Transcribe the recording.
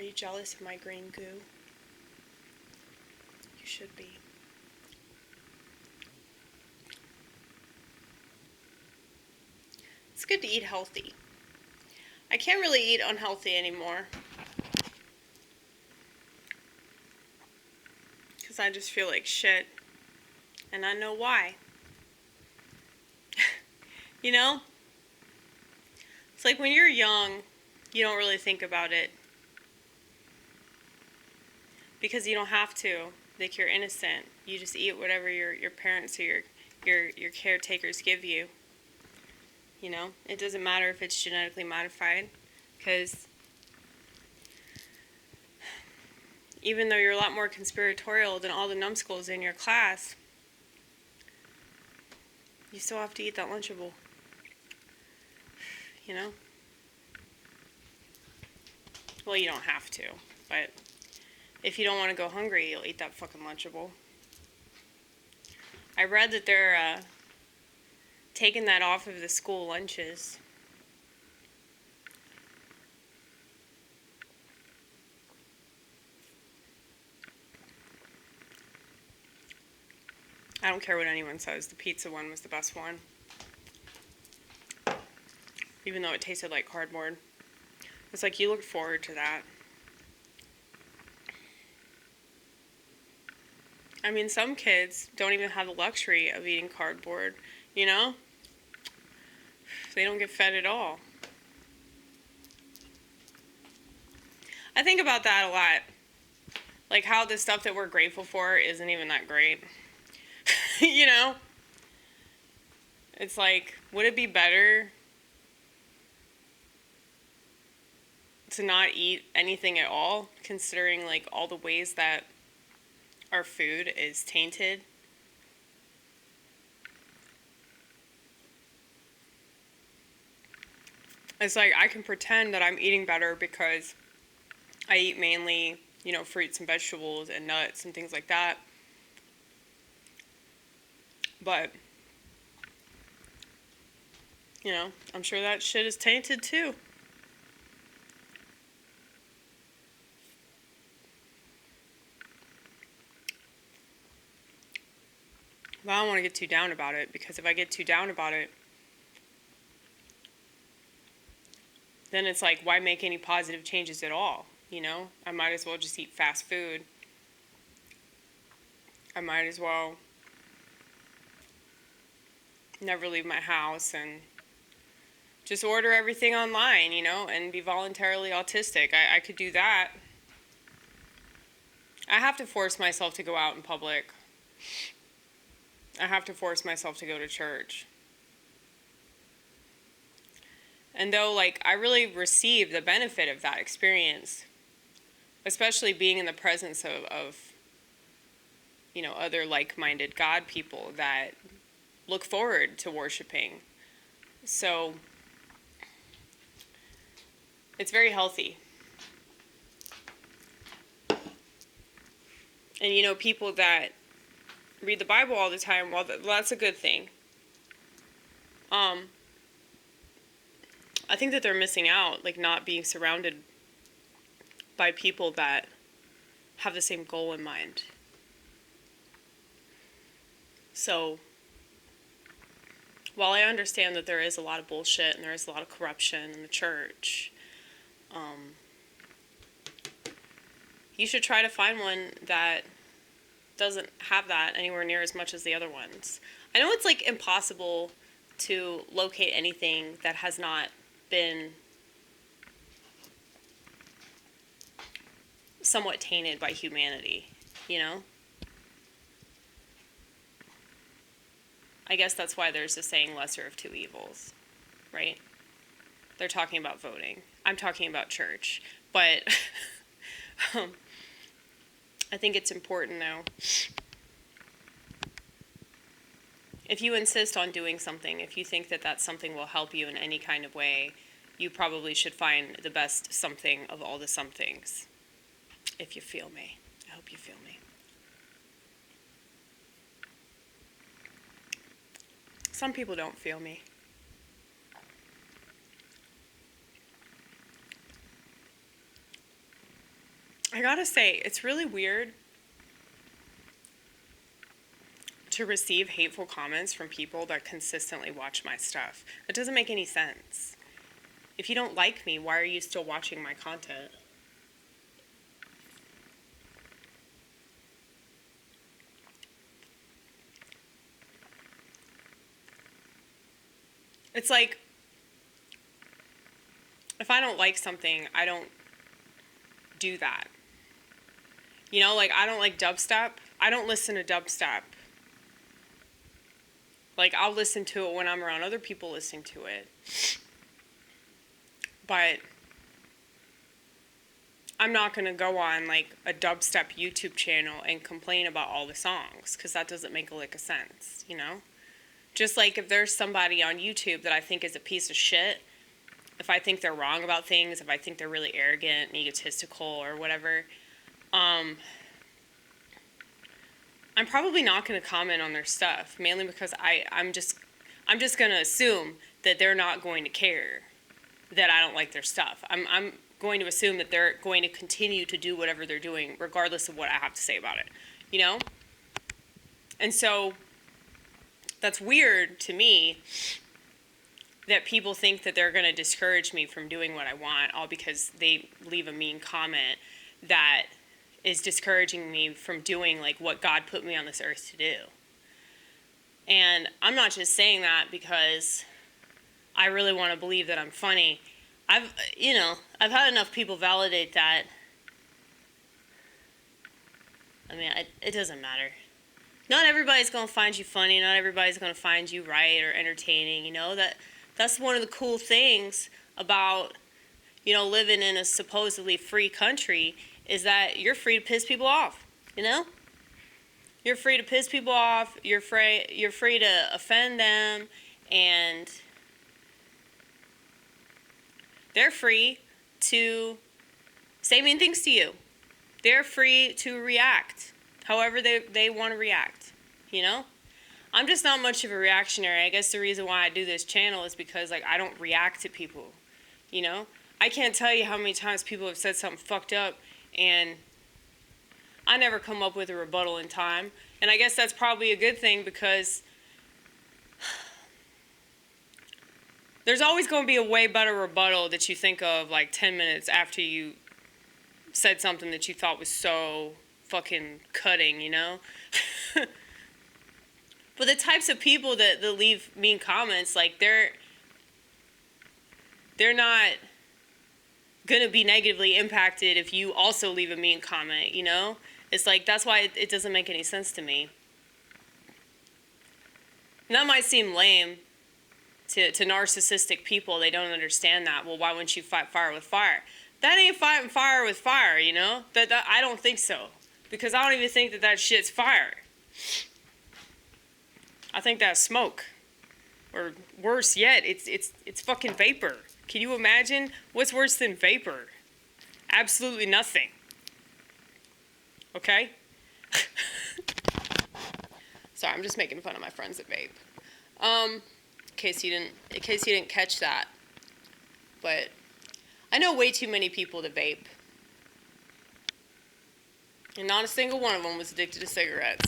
you jealous of my green goo? You should be. It's good to eat healthy. I can't really eat unhealthy anymore. Because I just feel like shit. And I know why. You know? It's like when you're young, you don't really think about it. Because you don't have to. Like, you're innocent. You just eat whatever your parents or your caretakers give you. You know? It doesn't matter if it's genetically modified. Because even though you're a lot more conspiratorial than all the numbskulls in your class, you still have to eat that lunchable. You know? Well, you don't have to, but if you don't want to go hungry, you'll eat that fucking lunchable. I read that they're taking that off of the school lunches. I don't care what anyone says. The pizza one was the best one. Even though it tasted like cardboard. It's like you looked forward to that. I mean, some kids don't even have the luxury of eating cardboard, you know? They don't get fed at all. I think about that a lot. Like how the stuff that we're grateful for isn't even that great. You know? It's like, would it be better to not eat anything at all, considering like all the ways that our food is tainted? It's like I can pretend that I'm eating better because I eat mainly, you know, fruits and vegetables and nuts and things like that. But, you know, I'm sure that shit is tainted too. But I don't want to get too down about it, because if I get too down about it, then it's like, why make any positive changes at all? You know, I might as well just eat fast food. I might as well never leave my house and just order everything online, you know, and be voluntarily autistic. I could do that. I have to force myself to go out in public. I have to force myself to go to church. And though, like, I really received the benefit of that experience, especially being in the presence of you know, other like-minded God people that look forward to worshiping. So it's very healthy. And, you know, people that read the Bible all the time, well, that's a good thing. I think that they're missing out, like not being surrounded by people that have the same goal in mind. So, while I understand that there is a lot of bullshit and there is a lot of corruption in the church, you should try to find one that doesn't have that anywhere near as much as the other ones. I know it's like impossible to locate anything that has not been somewhat tainted by humanity, you know? I guess that's why there's a saying, lesser of two evils, right? They're talking about voting. I'm talking about church. But I think it's important, though. If you insist on doing something, if you think that that's something will help you in any kind of way, you probably should find the best something of all the somethings. If you feel me. I hope you feel me. Some people don't feel me. I gotta say, it's really weird to receive hateful comments from people that consistently watch my stuff. It doesn't make any sense. If you don't like me, why are you still watching my content? It's like, if I don't like something, I don't do that. You know, like, I don't like dubstep. I don't listen to dubstep. Like, I'll listen to it when I'm around other people listening to it. But I'm not going to go on, like, a dubstep YouTube channel and complain about all the songs, because that doesn't make a lick of sense, you know? Just like if there's somebody on YouTube that I think is a piece of shit, if I think they're wrong about things, if I think they're really arrogant and egotistical or whatever, I'm probably not going to comment on their stuff, mainly because I'm just going to assume that they're not going to care that I don't like their stuff. I'm going to assume that they're going to continue to do whatever they're doing, regardless of what I have to say about it, you know? And so that's weird to me that people think that they're going to discourage me from doing what I want, all because they leave a mean comment that is discouraging me from doing, like, what God put me on this earth to do. And I'm not just saying that because I really want to believe that I'm funny. I've had enough people validate that. I mean, it doesn't matter. Not everybody's going to find you funny. Not everybody's going to find you right or entertaining. You know, that's one of the cool things about, you know, living in a supposedly free country is that you're free to piss people off, you know? You're free to piss people off. You're free to offend them, and they're free to say mean things to you. They're free to react however they want to react, you know? I'm just not much of a reactionary. I guess the reason why I do this channel is because, like, I don't react to people, you know? I can't tell you how many times people have said something fucked up, and I never come up with a rebuttal in time. And I guess that's probably a good thing, because there's always going to be a way better rebuttal that you think of, like, 10 minutes after you said something that you thought was so fucking cutting, you know? But the types of people that leave mean comments, like, they're not gonna be negatively impacted if you also leave a mean comment, you know? It's like, that's why it doesn't make any sense to me. And that might seem lame to narcissistic people. They don't understand that. Well, why wouldn't you fight fire with fire? That ain't fighting fire with fire, you know? That I don't think so. Because I don't even think that shit's fire. I think that's smoke. Or worse yet, it's fucking vapor. Can you imagine what's worse than vapor? Absolutely nothing. Okay? Sorry, I'm just making fun of my friends that vape. In case you didn't catch that. But I know way too many people that vape. And not a single one of them was addicted to cigarettes.